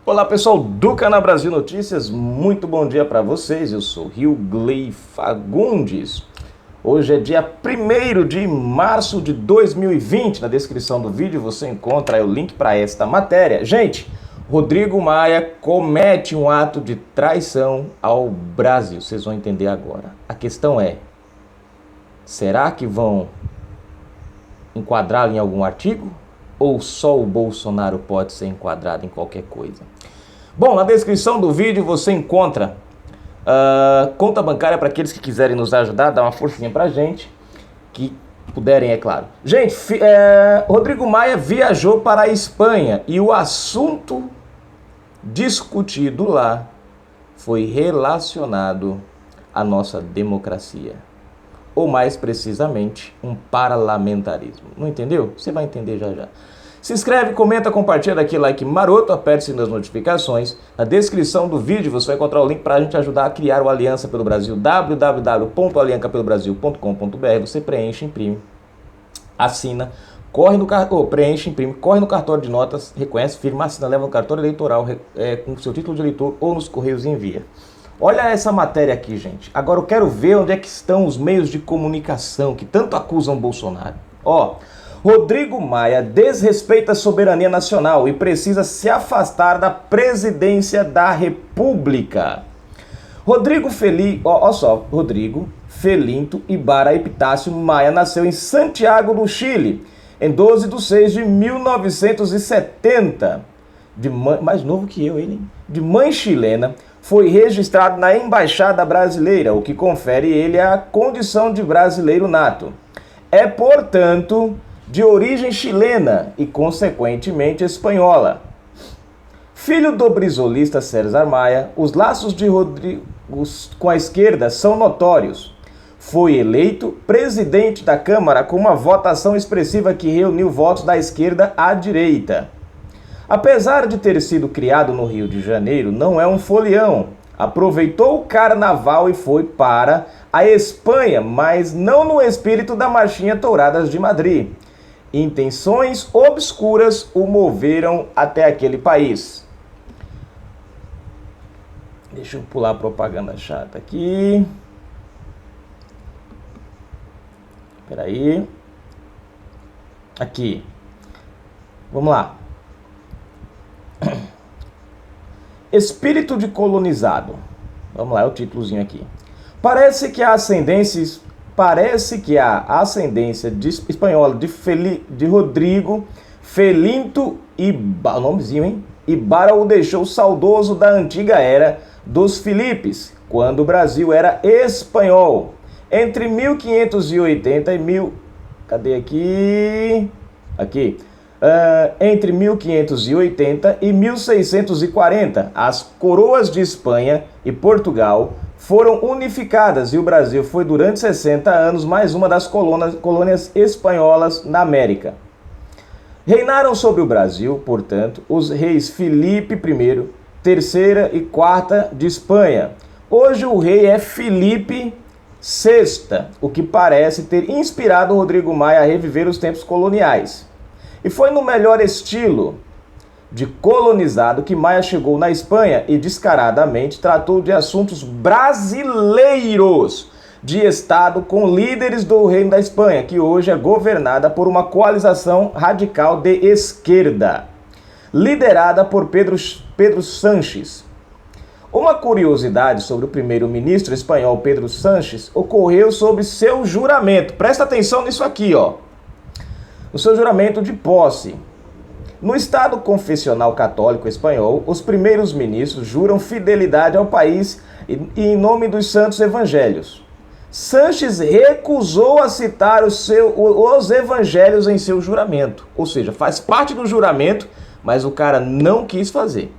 Olá pessoal do canal Brasil Notícias, muito bom dia para vocês, eu sou Rilgley Fagundes. Hoje é dia 1º de março de 2020, na descrição do vídeo você encontra o link para esta matéria. Gente, Rodrigo Maia comete um ato de traição ao Brasil, vocês vão entender agora. A questão é, será que vão enquadrá-lo em algum artigo? Ou só o Bolsonaro pode ser enquadrado em qualquer coisa? Bom, na descrição do vídeo você encontra conta bancária para aqueles que quiserem nos ajudar, dar uma forcinha pra gente, que puderem, é claro. Gente, Rodrigo Maia viajou para a Espanha e o assunto discutido lá foi relacionado à nossa democracia. Ou mais precisamente, um parlamentarismo. Não entendeu? Você vai entender já já. Se inscreve, comenta, compartilha daquele like maroto, aperte o sininho das notificações. Na descrição do vídeo você vai encontrar o link para a gente ajudar a criar o Aliança pelo Brasil, www.aliancapelobrasil.com.br. Você preenche, imprime, assina, preenche, imprime, corre no cartório de notas, reconhece, firma, assina, leva no cartório eleitoral com o seu título de eleitor ou nos correios e envia. Olha essa matéria aqui, gente. Agora eu quero ver onde é que estão os meios de comunicação que tanto acusam Bolsonaro. Rodrigo Maia desrespeita a soberania nacional e precisa se afastar da presidência da República. Rodrigo Felinto Ibarra Epitácio Maia nasceu em Santiago do Chile, em 12 de 6 de 1970. Mais novo que eu, ele, hein? De mãe chilena, foi registrado na Embaixada Brasileira, o que confere ele a condição de brasileiro nato. É, portanto, de origem chilena e, consequentemente, espanhola. Filho do brisolista César Maia, os laços de Rodrigo com a esquerda são notórios. Foi eleito presidente da Câmara com uma votação expressiva que reuniu votos da esquerda à direita. Apesar de ter sido criado no Rio de Janeiro, não é um folião. Aproveitou o carnaval e foi para a Espanha, mas não no espírito da marchinha Touradas de Madrid. Intenções obscuras o moveram até aquele país. Deixa eu pular a propaganda chata aqui. Espera aí. Aqui. Vamos lá. Espírito de colonizado. Vamos lá, é o títulozinho aqui. Parece que a ascendência espanhola de Rodrigo Felinto Ibarra, nomezinho, hein? Ibarra o deixou saudoso da antiga era dos Filipes, quando o Brasil era espanhol. Entre 1580 e entre 1580 e 1640, as coroas de Espanha e Portugal foram unificadas e o Brasil foi durante 60 anos mais uma das colônias espanholas na América. Reinaram sobre o Brasil, portanto, os reis Filipe I, terceira e quarta de Espanha. Hoje o rei é Filipe VI, o que parece ter inspirado Rodrigo Maia a reviver os tempos coloniais. E foi no melhor estilo de colonizado que Maia chegou na Espanha e descaradamente tratou de assuntos brasileiros de Estado com líderes do Reino da Espanha, que hoje é governada por uma coalização radical de esquerda, liderada por Pedro Sánchez. Uma curiosidade sobre o primeiro-ministro espanhol Pedro Sánchez ocorreu sobre seu juramento. Presta atenção nisso aqui, o seu juramento de posse. No Estado confessional católico espanhol, os primeiros ministros juram fidelidade ao país e em nome dos santos evangelhos. Sánchez recusou a citar os evangelhos em seu juramento, ou seja, faz parte do juramento, mas o cara não quis fazer.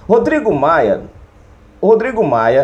Rodrigo Maia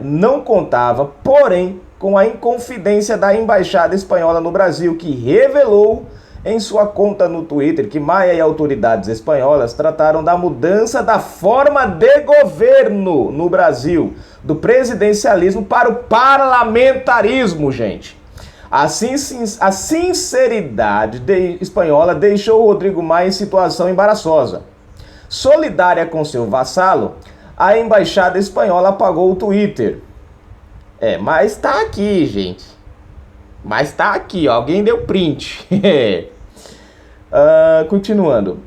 não contava, porém, com a inconfidência da Embaixada Espanhola no Brasil, que revelou em sua conta no Twitter que Maia e autoridades espanholas trataram da mudança da forma de governo no Brasil, do presidencialismo para o parlamentarismo, gente. A sinceridade espanhola deixou Rodrigo Maia em situação embaraçosa. Solidária com seu vassalo, a embaixada espanhola apagou o Twitter. Mas tá aqui, gente. Mas tá aqui, ó. Alguém deu print. Continuando.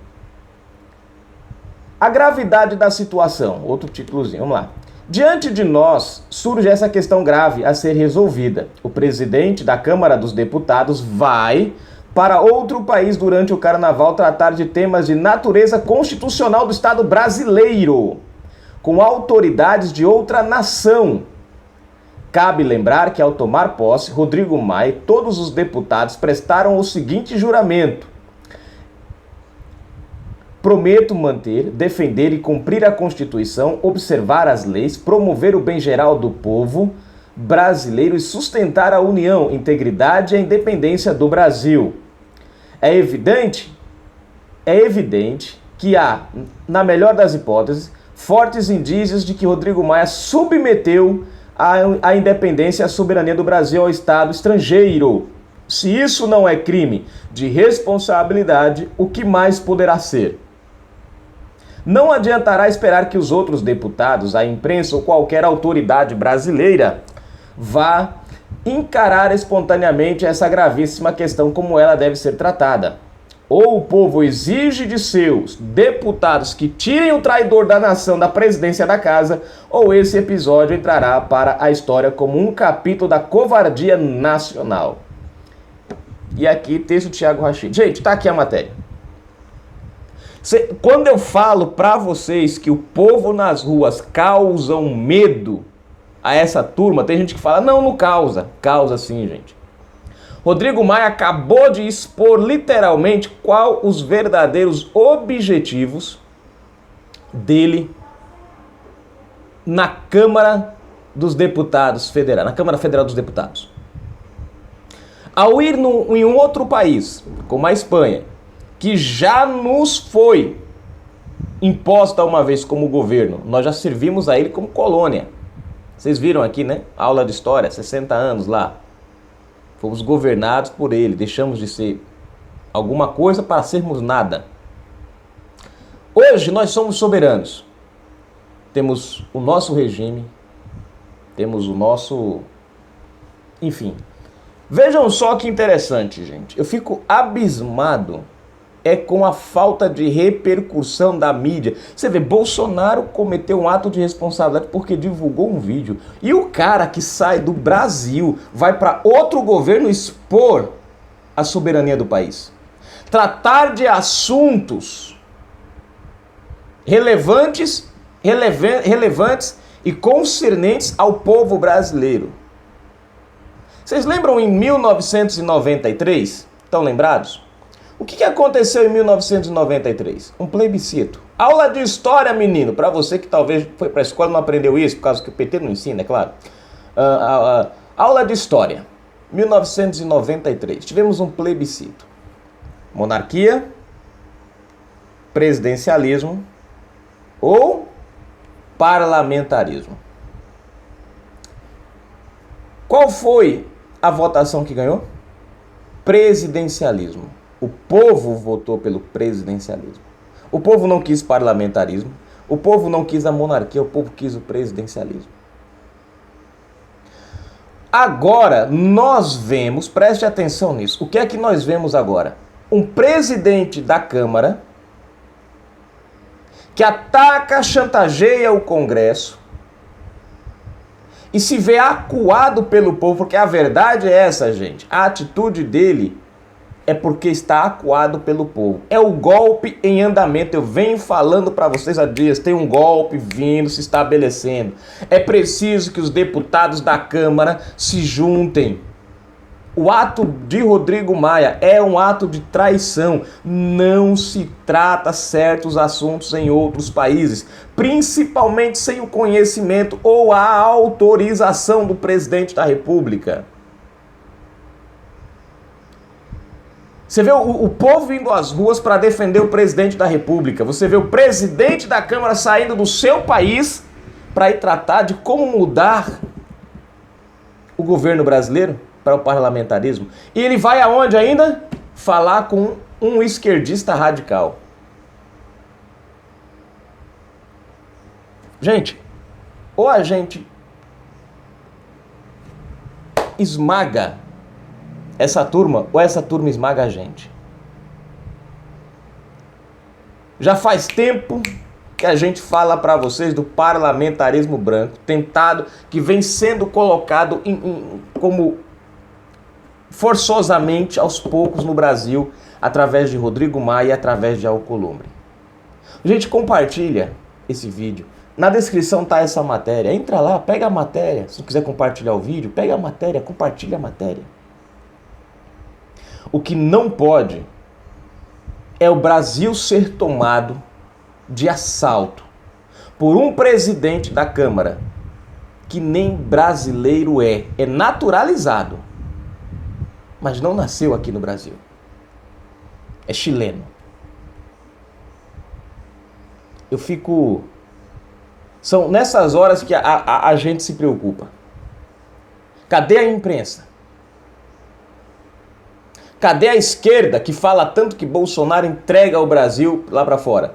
A gravidade da situação. Outro títulozinho, vamos lá. Diante de nós, surge essa questão grave a ser resolvida. O presidente da Câmara dos Deputados vai para outro país durante o carnaval tratar de temas de natureza constitucional do Estado brasileiro, com autoridades de outra nação. Cabe lembrar que, ao tomar posse, Rodrigo Maia e todos os deputados prestaram o seguinte juramento: prometo manter, defender e cumprir a Constituição, observar as leis, promover o bem geral do povo brasileiro e sustentar a união, integridade e a independência do Brasil. É evidente que há, na melhor das hipóteses, fortes indícios de que Rodrigo Maia submeteu a independência e a soberania do Brasil ao Estado estrangeiro. Se isso não é crime de responsabilidade, o que mais poderá ser? Não adiantará esperar que os outros deputados, a imprensa ou qualquer autoridade brasileira vá encarar espontaneamente essa gravíssima questão como ela deve ser tratada. Ou o povo exige de seus deputados que tirem o traidor da nação da presidência da casa, ou esse episódio entrará para a história como um capítulo da covardia nacional. E aqui, texto de Thiago Rachid. Gente, tá aqui a matéria. Quando eu falo para vocês que o povo nas ruas causam medo a essa turma, tem gente que fala, não causa. Causa sim, gente. Rodrigo Maia acabou de expor literalmente qual os verdadeiros objetivos dele na Câmara dos Deputados Federal, na Câmara Federal dos Deputados. Ao ir em um outro país, como a Espanha, que já nos foi imposta uma vez como governo, nós já servimos a ele como colônia. Vocês viram aqui, né? Aula de história, 60 anos lá. Fomos governados por ele, deixamos de ser alguma coisa para sermos nada. Hoje nós somos soberanos. Temos o nosso regime, temos o nosso... Enfim. Vejam só que interessante, gente. Eu fico abismado com a falta de repercussão da mídia. Você vê, Bolsonaro cometeu um ato de responsabilidade porque divulgou um vídeo. E o cara que sai do Brasil vai para outro governo expor a soberania do país. Tratar de assuntos relevantes e concernentes ao povo brasileiro. Vocês lembram em 1993? Estão lembrados? O que aconteceu em 1993? Um plebiscito. Aula de história, menino. Para você que talvez foi para a escola e não aprendeu isso, por causa que o PT não ensina, é claro. Aula de história. 1993. Tivemos um plebiscito. Monarquia, presidencialismo ou parlamentarismo. Qual foi a votação que ganhou? Presidencialismo. O povo votou pelo presidencialismo. O povo não quis parlamentarismo. O povo não quis a monarquia. O povo quis o presidencialismo. Agora nós vemos, preste atenção nisso. O que é que nós vemos agora? Um presidente da Câmara que ataca, chantageia o Congresso e se vê acuado pelo povo, porque a verdade é essa, gente. A atitude dele é porque está acuado pelo povo. É o golpe em andamento. Eu venho falando para vocês há dias. Tem um golpe vindo, se estabelecendo. É preciso que os deputados da Câmara se juntem. O ato de Rodrigo Maia é um ato de traição. Não se trata certos assuntos em outros países, principalmente sem o conhecimento ou a autorização do presidente da República. Você vê o povo indo às ruas para defender o presidente da República. Você vê o presidente da Câmara saindo do seu país para ir tratar de como mudar o governo brasileiro para o parlamentarismo. E ele vai aonde ainda? Falar com um esquerdista radical. Gente, ou a gente esmaga essa turma, ou essa turma esmaga a gente. Já faz tempo que a gente fala para vocês do parlamentarismo branco, tentado, que vem sendo colocado como forçosamente aos poucos no Brasil, através de Rodrigo Maia e através de Alcolumbre. Gente, compartilha esse vídeo. Na descrição tá essa matéria. Entra lá, pega a matéria. Se quiser compartilhar o vídeo, pega a matéria, compartilha a matéria. O que não pode é o Brasil ser tomado de assalto por um presidente da Câmara que nem brasileiro é naturalizado, mas não nasceu aqui no Brasil. É chileno. Eu fico... São nessas horas que a gente se preocupa. Cadê a imprensa? Cadê a esquerda que fala tanto que Bolsonaro entrega o Brasil lá para fora?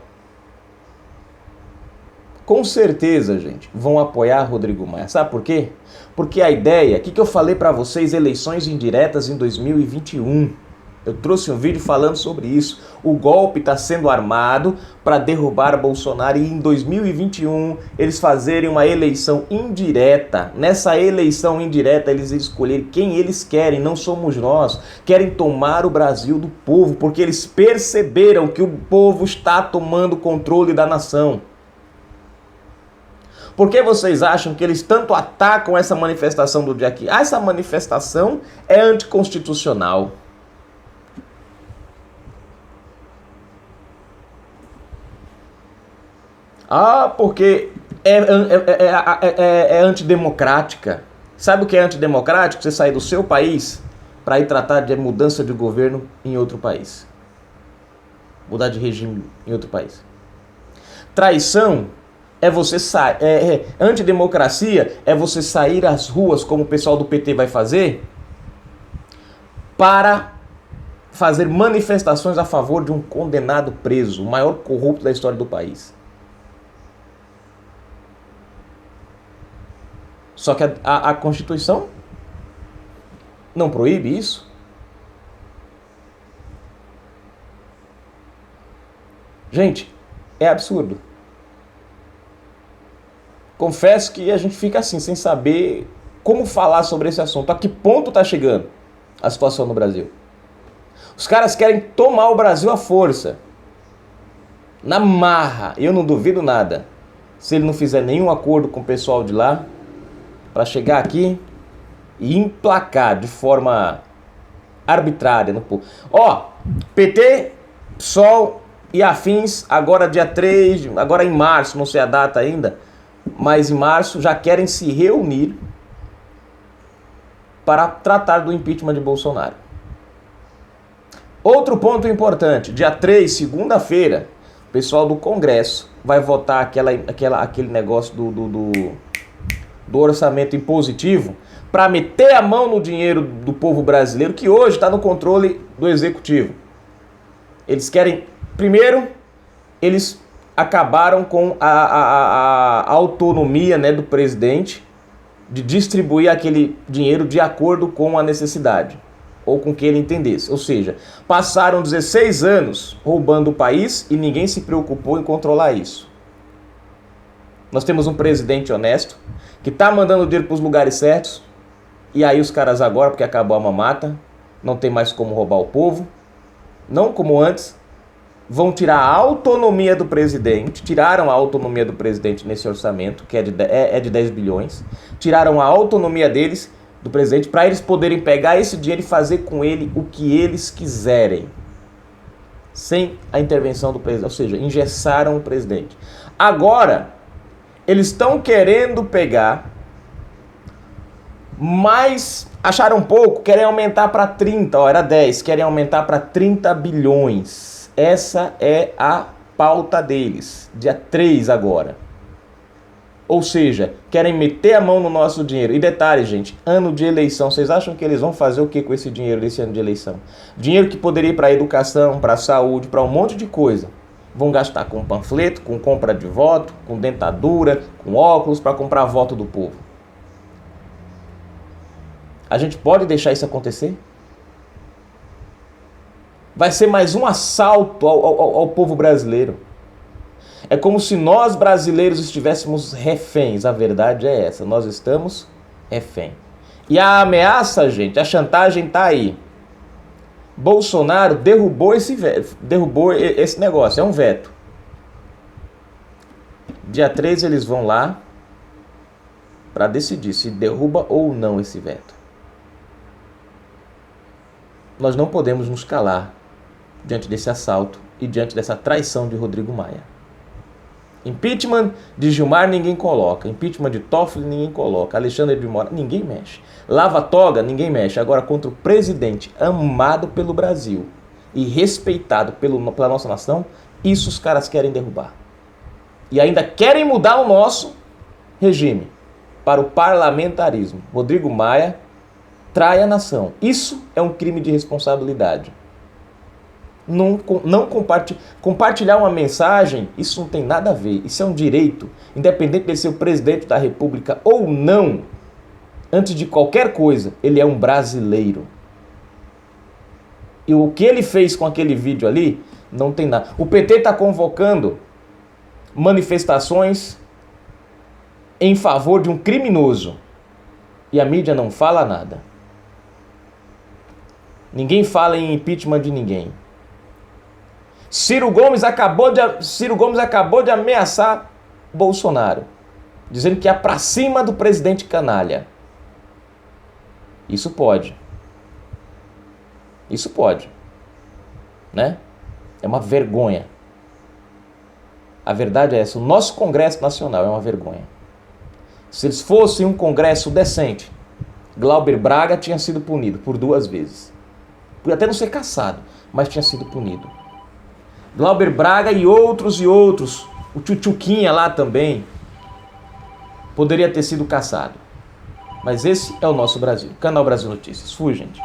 Com certeza, gente, vão apoiar Rodrigo Maia. Sabe por quê? Porque a ideia, o que eu falei para vocês, eleições indiretas em 2021. Eu trouxe um vídeo falando sobre isso. O golpe está sendo armado para derrubar Bolsonaro e em 2021 eles fazerem uma eleição indireta. Nessa eleição indireta eles escolherem quem eles querem, não somos nós. Querem tomar o Brasil do povo, porque eles perceberam que o povo está tomando controle da nação. Por que vocês acham que eles tanto atacam essa manifestação do dia aqui? Essa manifestação é anticonstitucional. Porque é antidemocrática. Sabe o que é antidemocrático? Você sair do seu país para ir tratar de mudança de governo em outro país. Mudar de regime em outro país. Traição é você sair. Antidemocracia é você sair às ruas, como o pessoal do PT vai fazer, para fazer manifestações a favor de um condenado preso, o maior corrupto da história do país. Só que a Constituição não proíbe isso. Gente, é absurdo. Confesso que a gente fica assim, sem saber como falar sobre esse assunto. A que ponto está chegando a situação no Brasil? Os caras querem tomar o Brasil à força. Na marra. Eu não duvido nada. Se ele não fizer nenhum acordo com o pessoal de lá, para chegar aqui e emplacar de forma arbitrária no povo. PT, PSOL e afins, agora dia 3, agora em março, não sei a data ainda, mas em março já querem se reunir para tratar do impeachment de Bolsonaro. Outro ponto importante, dia 3, segunda-feira, o pessoal do Congresso vai votar aquele negócio do orçamento impositivo para meter a mão no dinheiro do povo brasileiro que hoje está no controle do executivo. Eles querem, primeiro, eles acabaram com a autonomia, né, do presidente de distribuir aquele dinheiro de acordo com a necessidade ou com o que ele entendesse. Ou seja, passaram 16 anos roubando o país e ninguém se preocupou em controlar isso. Nós temos um presidente honesto que está mandando dinheiro para os lugares certos, e aí os caras agora, porque acabou a mamata, não tem mais como roubar o povo, não como antes, vão tirar a autonomia do presidente, tiraram a autonomia do presidente nesse orçamento, que é de 10 bilhões, tiraram a autonomia deles, do presidente, para eles poderem pegar esse dinheiro e fazer com ele o que eles quiserem, sem a intervenção do presidente, ou seja, engessaram o presidente. Agora, eles estão querendo pegar, mas acharam pouco, querem aumentar para 30, era 10, querem aumentar para 30 bilhões. Essa é a pauta deles, dia 3 agora. Ou seja, querem meter a mão no nosso dinheiro. E detalhe, gente, ano de eleição, vocês acham que eles vão fazer o que com esse dinheiro desse ano de eleição? Dinheiro que poderia ir para educação, para saúde, para um monte de coisa. Vão gastar com panfleto, com compra de voto, com dentadura, com óculos para comprar voto do povo. A gente pode deixar isso acontecer? Vai ser mais um assalto ao povo brasileiro. É como se nós brasileiros estivéssemos reféns. A verdade é essa, nós estamos refém. E a ameaça, gente, a chantagem tá aí. Bolsonaro derrubou esse negócio, é um veto. Dia 13 eles vão lá para decidir se derruba ou não esse veto. Nós não podemos nos calar diante desse assalto e diante dessa traição de Rodrigo Maia. Impeachment de Gilmar ninguém coloca, impeachment de Toffoli ninguém coloca, Alexandre de Moraes ninguém mexe, lava-toga ninguém mexe. Agora, contra o presidente amado pelo Brasil e respeitado pela nossa nação, isso os caras querem derrubar. E ainda querem mudar o nosso regime para o parlamentarismo. Rodrigo Maia trai a nação. Isso é um crime de responsabilidade. Não compartilhar uma mensagem, isso não tem nada a ver. Isso é um direito, independente de ser o presidente da República ou não. Antes de qualquer coisa, ele é um brasileiro. E o que ele fez com aquele vídeo ali, não tem nada. O PT está convocando manifestações em favor de um criminoso. E a mídia não fala nada. Ninguém fala em impeachment de ninguém. Ciro Gomes acabou de ameaçar Bolsonaro, dizendo que é pra cima do presidente canalha. Isso pode. Isso pode. Né? É uma vergonha. A verdade é essa. O nosso Congresso Nacional é uma vergonha. Se eles fossem um Congresso decente, Glauber Braga tinha sido punido por 2 vezes. Podia até não ser cassado, mas tinha sido punido. Glauber Braga e outros. O Tchutchuquinha lá também poderia ter sido cassado. Mas esse é o nosso Brasil. Canal Brasil Notícias. Fui, gente.